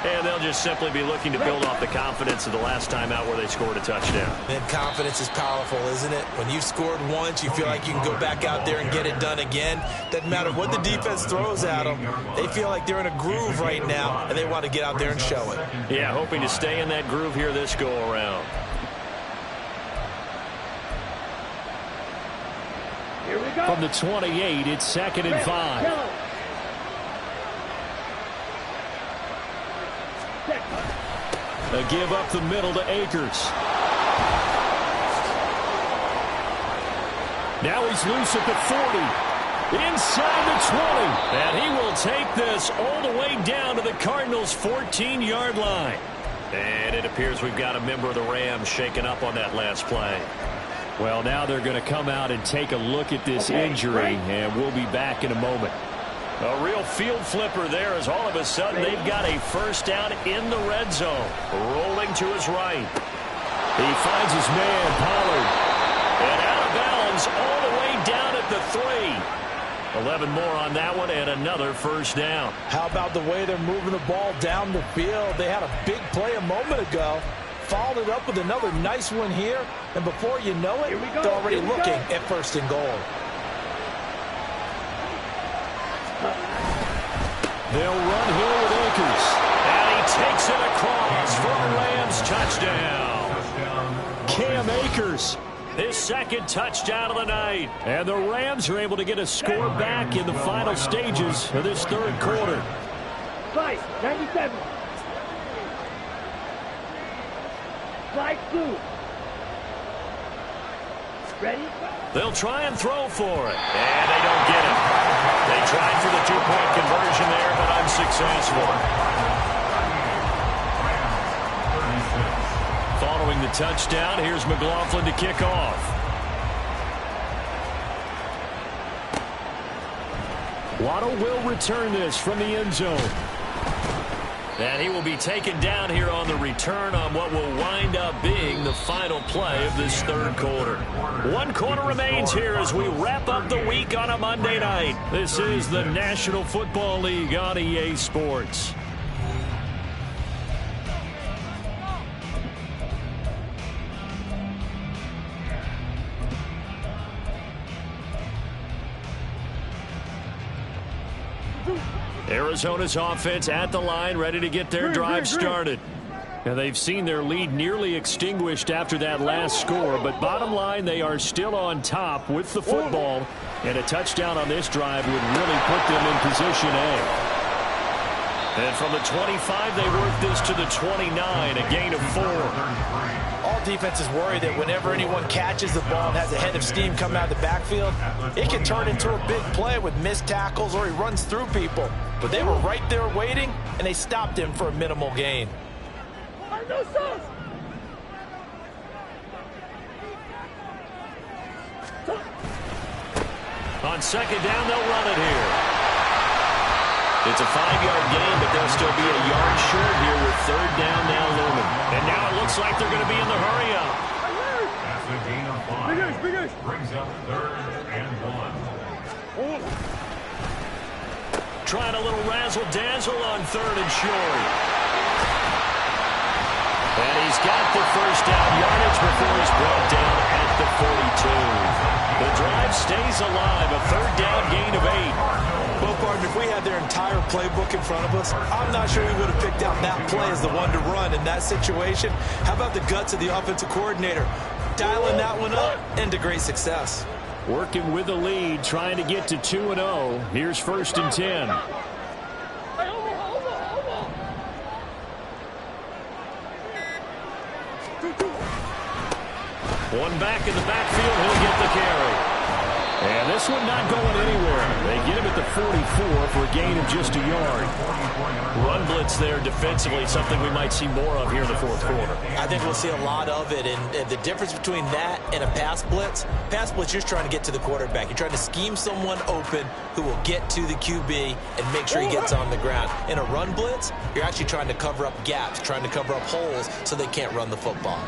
And they'll just simply be looking to build off the confidence of the last time out where they scored a touchdown. And confidence is powerful, isn't it? When you've scored once, you feel like you can go back out there and get it done again. Doesn't matter what the defense throws at them. They feel like they're in a groove right now, and they want to get out there and show it. Yeah, hoping to stay in that groove here this go-around. From the 28, it's 2nd and 5. A give up the middle to Akers. Now he's loose at the 40. Inside the 20. And he will take this all the way down to the Cardinals' 14-yard line. And it appears we've got a member of the Rams shaken up on that last play. Well, now they're going to come out and take a look at this injury, and we'll be back in a moment. A real field flipper there as all of a sudden they've got a first down in the red zone. Rolling to his right. He finds his man, Pollard. And out of bounds all the way down at the 3. 11 more on that one and another first down. How about the way they're moving the ball down the field? They had a big play a moment ago. Followed it up with another nice one here. And before you know it, they're already looking at first and goal. They'll run here with Akers. And he takes it across for a Rams touchdown. Cam Akers, his second touchdown of the night. And the Rams are able to get a score back in the final stages of this third quarter. 97. Slide 2. Ready? They'll try and throw for it. And they don't get it. They tried for the two-point conversion there, but unsuccessful. Following the touchdown, here's McLaughlin to kick off. Waddle will return this from the end zone. And he will be taken down here on the return on what will wind up being the final play of this third quarter. 1 quarter remains here as we wrap up the week on a Monday night. This is the National Football League on EA Sports. Arizona's offense at the line, ready to get their drive started. And they've seen their lead nearly extinguished after that last score, but bottom line, they are still on top with the football, and a touchdown on this drive would really put them in position A. And from the 25, they work this to the 29, a gain of 4. All defenses worry that whenever anyone catches the ball and has a head of steam coming out of the backfield, it can turn into a big play with missed tackles or he runs through people. But they were right there waiting, and they stopped him for a minimal gain. On second down, they'll run it here. It's a 5-yard gain, but they'll still be a yard short here with third down now looming. And now it looks like they're going to be in the hurry-up. That's a gain of 5. Brings up 3rd and 1. Trying a little razzle-dazzle on 3rd and short. And he's got the first down yardage before he's brought down at the 42. The drive stays alive, a third down gain of 8. Well, partner, if we had their entire playbook in front of us, I'm not sure we would have picked out that play as the one to run in that situation. How about the guts of the offensive coordinator? Dialing that one up into great success. Working with the lead, trying to get to 2-0. Here's 1st and 10. One back in the backfield, he'll get the carry. And this one not going anywhere. They get him at the 44 for a gain of just a yard. Run blitz there defensively, something we might see more of here in the fourth quarter. I think we'll see a lot of it, and the difference between that and a pass blitz, you're trying to get to the quarterback. You're trying to scheme someone open who will get to the QB and make sure he gets on the ground. In a run blitz, you're actually trying to cover up gaps, trying to cover up holes so they can't run the football.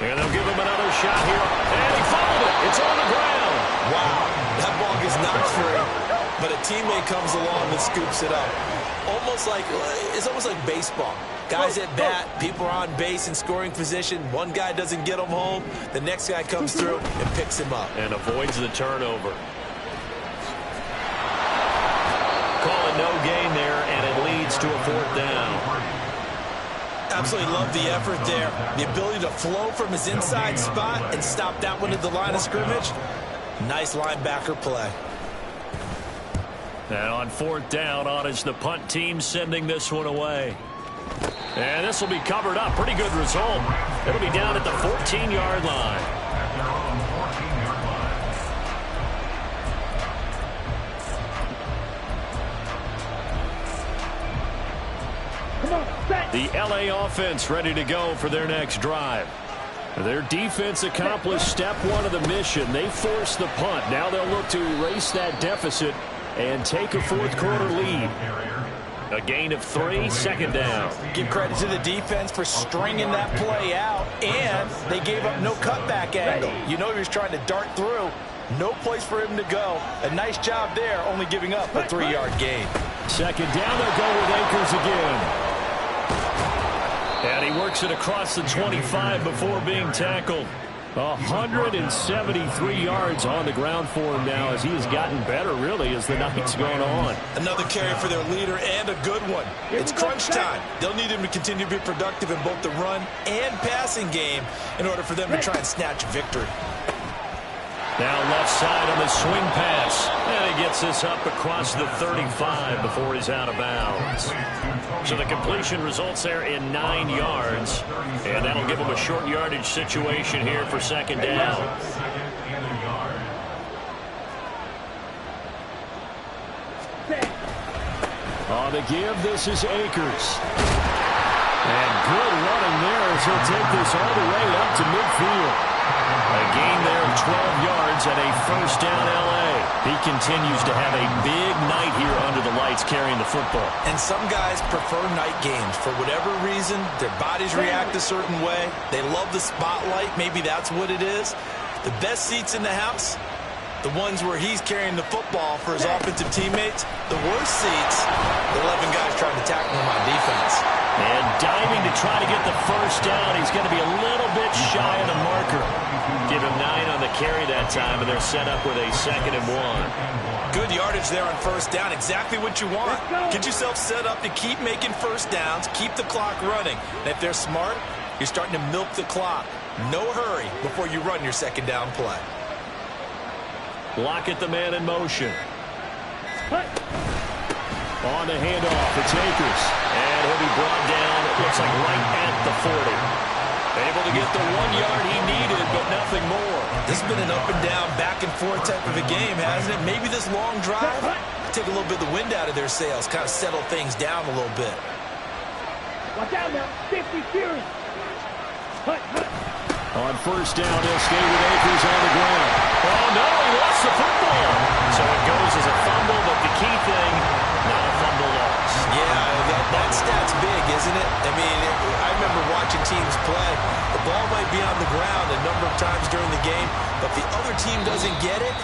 And they'll give him another shot here. And he fumbled it. It's on the ground. Wow, that ball gets knocked free, but a teammate comes along and scoops it up. It's almost like baseball. Guys at bat, people are on base in scoring position. One guy doesn't get him home. The next guy comes through and picks him up. And avoids the turnover. Calling no gain there, and it leads to a 4th down. Absolutely love the effort there. The ability to flow from his inside spot and stop that one at the line of scrimmage. Nice linebacker play. And on 4th down, on is the punt team sending this one away. And this will be covered up. Pretty good result. It'll be down at the 14-yard line. At their own 14-yard line. Come on, set. The LA offense ready to go for their next drive. Their defense accomplished step one of the mission. They forced the punt. Now they'll look to erase that deficit and take a fourth-quarter lead. A gain of 3, 2nd down. Give credit to the defense for stringing that play out, and they gave up no cutback angle. You know he was trying to dart through. No place for him to go. A nice job there, only giving up a 3-yard gain. 2nd down, they'll go with Akers again. And he works it across the 25 before being tackled. 173 yards on the ground for him now as he has gotten better, really, as the night's gone on. Another carry for their leader, and a good one. It's crunch time. They'll need him to continue to be productive in both the run and passing game in order for them to try and snatch victory. Now left side on the swing pass. And he gets this up across the 35 before he's out of bounds. So the completion results there in 9 yards. And that'll give him a short yardage situation here for 2nd down. On the give, this is Akers. And good running there as he'll take this all the way up to midfield. A gain there of 12 yards and a 1st down LA. He continues to have a big night here under the lights carrying the football. And some guys prefer night games. For whatever reason, their bodies react a certain way. They love the spotlight. Maybe that's what it is. The best seats in the house, the ones where he's carrying the football for his offensive teammates. The worst seats, the 11 guys trying to tackle him on defense. And diving to try to get the 1st down. He's going to be a little bit shy of the marker. Give him 9 on the carry that time, and they're set up with a 2nd and 1. Good yardage there on 1st down. Exactly what you want. Get yourself set up to keep making 1st downs, keep the clock running. And if they're smart, you're starting to milk the clock. No hurry before you run your 2nd down play. Lock at the man in motion. On the handoff, it's Akers. And he'll be brought down, it looks like right at the 40. Able to get the 1 yard he needed, but nothing more. This has been an up and down, back and forth type of a game, hasn't it? Maybe this long drive, take a little bit of the wind out of their sails, kind of settle things down a little bit. Watch out now. 50 series. On 1st down, they'll stay with Akers on the ground. Oh, no, he lost the football. So it goes as a fumble, but the key thing, not a fumble loss. Yeah, that stat's big, isn't it? I mean, I remember watching teams play. The ball might be on the ground a number of times during the game, but the other team doesn't get it.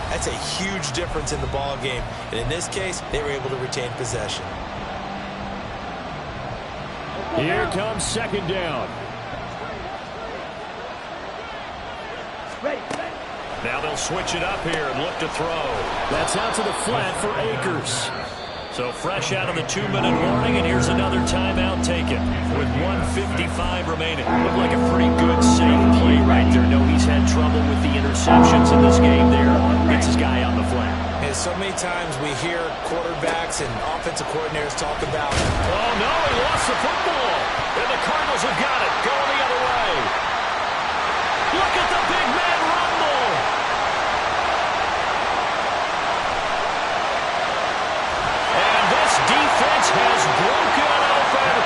That's a huge difference in the ball game. And in this case, they were able to retain possession. Here comes 2nd down. Now they'll switch it up here and look to throw. That's out to the flat for Akers. So fresh out of the 2-minute warning, and here's another timeout taken with 1:55 remaining. Looked like a pretty good, safe play right there. No, he's had trouble with the interceptions in this game there. Gets his guy on the flat. And so many times we hear quarterbacks and offensive coordinators talk about, oh, no, he lost the football. And the Cardinals have got it. Going the other way. Look at the big man rumble. And this defense has broken open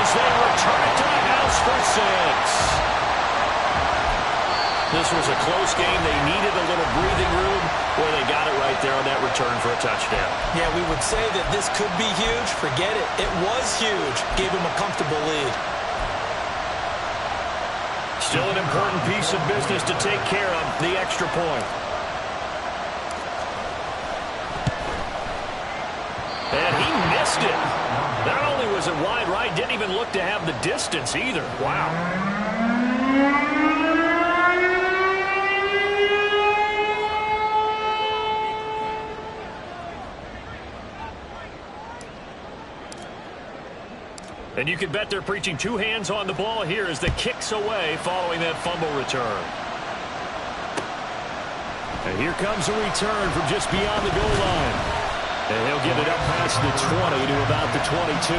as they return it to the house for 6. This was a close game. They needed a little breathing room. Well, they got it right there on that return for a touchdown. Yeah, we would say that this could be huge. Forget it. It was huge. Gave him a comfortable lead. Still an important piece of business to take care of, the extra point. And he missed it. Not only was it wide right, didn't even look to have the distance either. Wow. And you can bet they're preaching 2 hands on the ball here as the kick's away following that fumble return. And here comes a return from just beyond the goal line. And he'll get it up past the 20 to about the 22.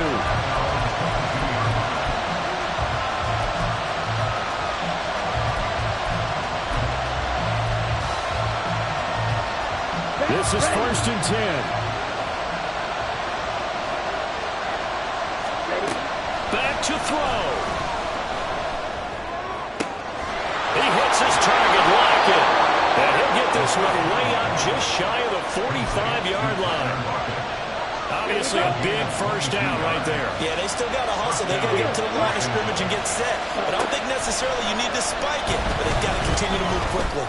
This is 1st and 10. Back to throw. He hits his target, Lockett. And he'll get this one way up just shy of the 45-yard line. Obviously a big first down right there. Yeah, they still got to hustle. They're going to get to the line of scrimmage and get set. But I don't think necessarily you need to spike it. But they've got to continue to move quickly.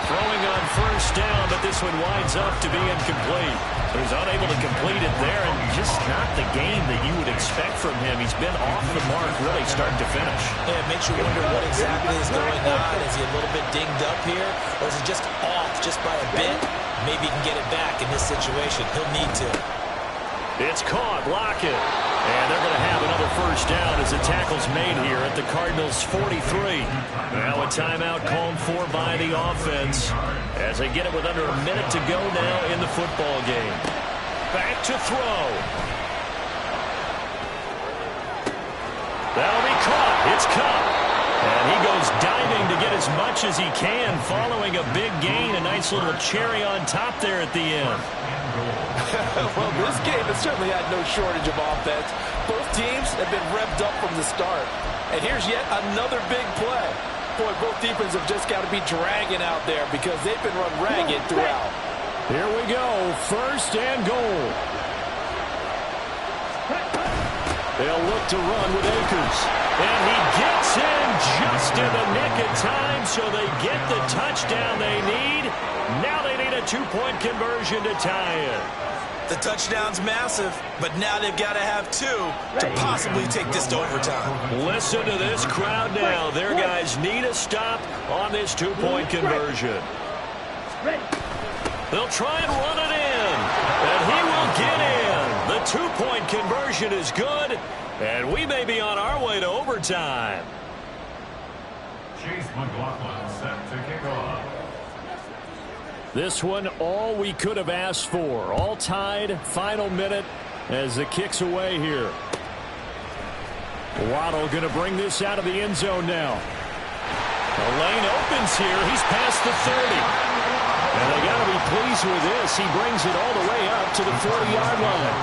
Throwing on 1st down, but this one winds up to be incomplete. So he's unable to complete it there, and just not the game that you would expect from him. He's been off the mark really start to finish. Yeah, it makes you wonder what exactly is going on. Is he a little bit dinged up here, or is he just off just by a bit? Maybe he can get it back in this situation. He'll need to. It's caught, Lockett. And they're going to have another first down as the tackle's made here at the Cardinals' 43. Now a timeout called for by the offense as they get it with under a minute to go now in the football game. Back to throw. That'll be caught. It's caught. And he goes diving to get as much as he can following a big gain. A nice little cherry on top there at the end. Well, this game has certainly had no shortage of offense. Both teams have been revved up from the start. And here's yet another big play. Boy, both defenses have just got to be dragging out there because they've been run ragged throughout. Here we go. 1st and goal. They'll look to run with Akers. And he gets in just in the nick of time, so they get the touchdown they need. Now they need a 2-point conversion to tie it. The touchdown's massive, but now they've got to have 2 to possibly take this to overtime. Listen to this crowd now. Their guys need a stop on this 2-point conversion. They'll try and run it in, and he will get in. The 2-point conversion is good, and we may be on our way to overtime. Chase McLaughlin set to kick off. This one, all we could have asked for. All tied, final minute as the kick's away here. Waddle going to bring this out of the end zone now. The lane opens here. He's past the 30. And they got to be pleased with this. He brings it all the way up to the 40-yard line.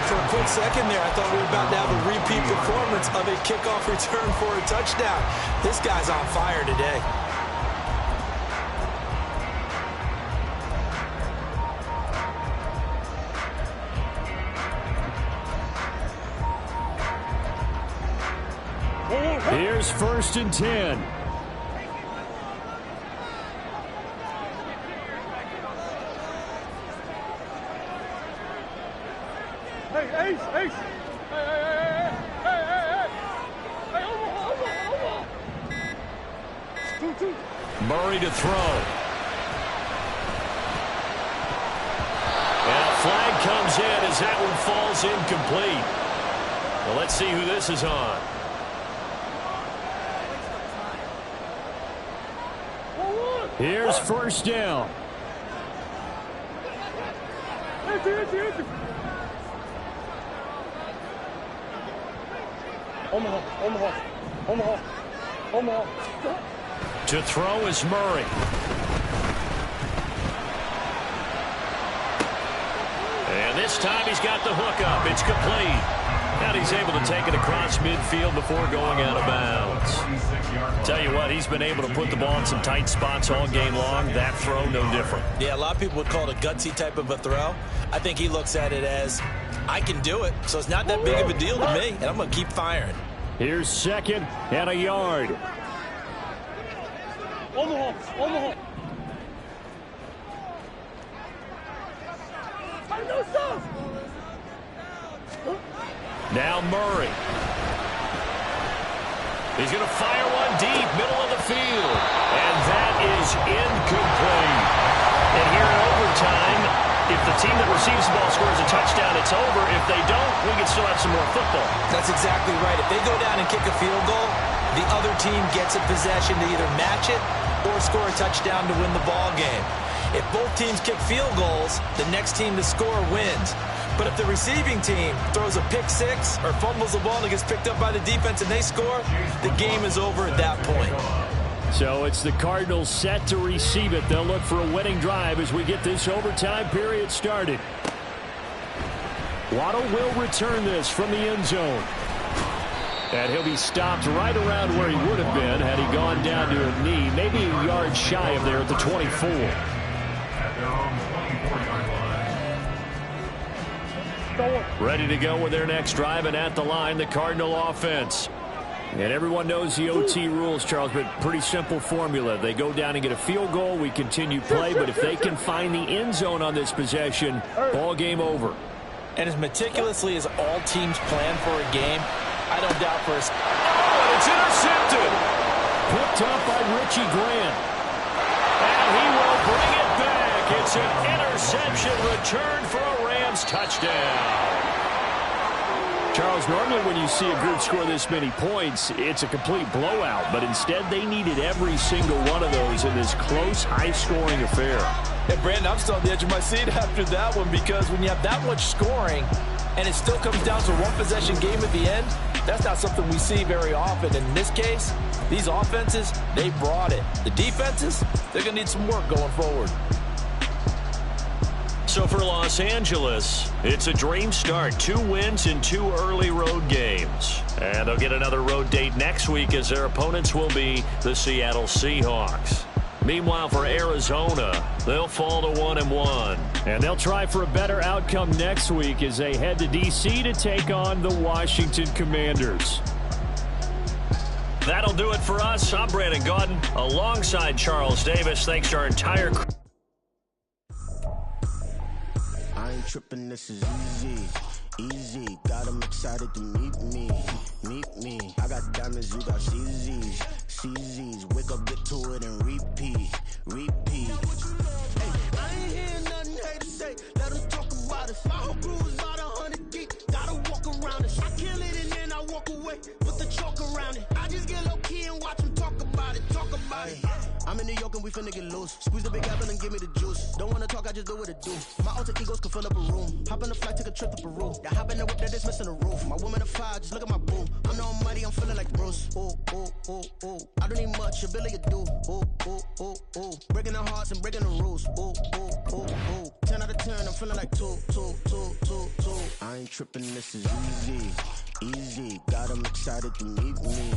For a quick second there, I thought we were about to have a repeat performance of a kickoff return for a touchdown. This guy's on fire today. Here's 1st and 10. Hey, Ace, Ace. Hey, over. 2. Murray to throw. And a flag comes in as that one falls incomplete. Well, let's see who this is on. Here's 1st down. Omaha. To throw is Murray. And this time he's got the hook up. It's complete. And he's able to take it across midfield before going out of bounds. Tell you what, he's been able to put the ball in some tight spots all game long. That throw, no different. Yeah, a lot of people would call it a gutsy type of a throw. I think he looks at it as, I can do it, so it's not that big of a deal to me, and I'm going to keep firing. Here's 2nd and a yard. Omaha. Now Murray. He's going to fire one deep, middle of the field. And that is incomplete. And here in overtime, if the team that receives the ball scores a touchdown, it's over. If they don't, we can still have some more football. That's exactly right. If they go down and kick a field goal, the other team gets a possession to either match it or score a touchdown to win the ball game. If both teams kick field goals, the next team to score wins. But if the receiving team throws a pick six or fumbles the ball and it gets picked up by the defense and they score, the game is over at that point. So it's the Cardinals set to receive it. They'll look for a winning drive as we get this overtime period started. Waddle will return this from the end zone. And he'll be stopped right around where he would have been had he gone down to a knee, maybe a yard shy of there at the 24. At their own 24-yard line. Ready to go with their next drive, and at the line, the Cardinal offense. And everyone knows the OT rules, Charles, but pretty simple formula. They go down and get a field goal, we continue play, but if they can find the end zone on this possession, ball game over. And as meticulously as all teams plan for a game, I don't doubt for a... Oh, and it's intercepted! Picked up by Richie Grant. And he will bring it back. It's an interception return for a Rams touchdown. Charles, normally when you see a group score this many points, it's a complete blowout. But instead, they needed every single one of those in this close, high-scoring affair. And Brandon, I'm still on the edge of my seat after that one, because when you have that much scoring and it still comes down to a one-possession game at the end, that's not something we see very often. And in this case, these offenses, they brought it. The defenses, they're going to need some work going forward. So for Los Angeles, it's a dream start. 2 wins in 2 early road games. And they'll get another road date next week as their opponents will be the Seattle Seahawks. Meanwhile, for Arizona, they'll fall to 1-1. And they'll try for a better outcome next week as they head to D.C. to take on the Washington Commanders. That'll do it for us. I'm Brandon Gaudin alongside Charles Davis. Thanks to our entire crew. I ain't tripping, this is easy. Easy, got them excited to meet me. Meet me. I got diamonds, you got CZs. CZs, wake up, get to it, and repeat. Repeat. Hey, I ain't hearing nothing haters say. Let them talk about us. My whole crew is about 100 deep. Gotta walk around it. I kill it and then I walk away. Put the chalk around it. I just get low key and watch them talk about it. Talk about it. I'm in New York and we finna get loose. Squeeze the big apple and give me the juice. Don't wanna talk, I just do what it do. My alter egos can fill up a room. Hop on the flight, take a trip to Peru. Yeah, hop in the whip, that is missing the roof. My woman a fire, just look at my boo. I'm the almighty, I'm feeling like Bruce. Ooh, ooh, ooh, ooh. I don't need much, ability to do. Ooh, ooh, ooh, ooh. Breaking the hearts and breaking the rules. Ooh, ooh, ooh, ooh. 10 out of 10, I'm feeling like 2, 2, 2, 2, 2. I ain't tripping, this is easy. Easy, got them excited to meet me.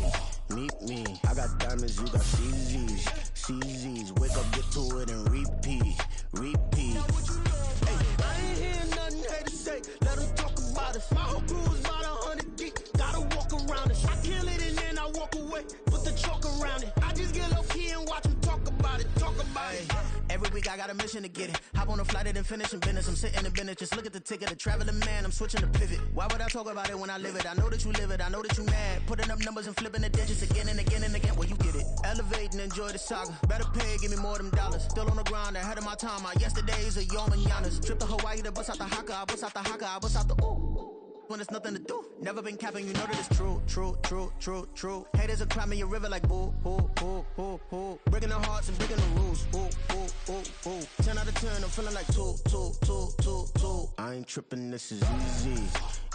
Meet me. I got diamonds, you got CZs. CZs, wake up, get to it, and repeat. Repeat. Hey, I ain't hearing nothing haters say. Let them talk about us. My whole crew is about 100 deep. Gotta walk around it. I kill it and then I walk away. Put the chalk around it. I just get low key and watch them talk about it. Talk about it. Every week I got a mission to get it. Hop on a flight and then finish in business. I'm sitting in business. Just look at the ticket. A traveling man. I'm switching to pivot. Why would I talk about it when I live it? I know that you live it. I know that you mad. Putting up numbers and flipping the digits again and again and again. Well, you get it. Elevate and enjoy the saga. Better pay, give me more them dollars. Still on the grind, ahead of my time. My yesterdays are your mananas. Trip to Hawaii to bust out the haka. I bust out the haka. I bust out the ooh. When there's nothing to do. Never been capping, you know that it's true, true, true, true, true. Haters are climbing your river like boo, boo, boo, boo, boo. Breaking their hearts and breaking the rules. Ooh, ooh, ooh, ooh. 10 out of 10, I'm feeling like 2, 2, 2, 2, 2. I ain't tripping, this is easy.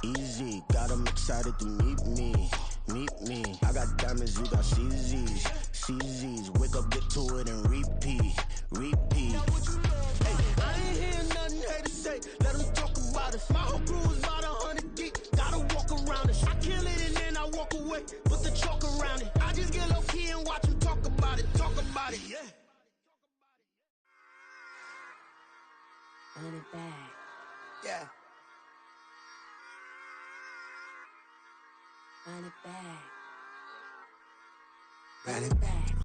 Easy, got them excited to meet me. Meet me. I got diamonds, you got CZs. CZs, wake up, get to it, and repeat. Repeat. Hey, I ain't hearing nothing haters say. Let them talk about us. My whole crew is about 100 deep. Gotta walk around it. I kill it and then I walk away. Put the chalk around it. I just get low key and watch them talk about it. Talk about it, yeah. Run it back. Yeah. Run it back. Run it back.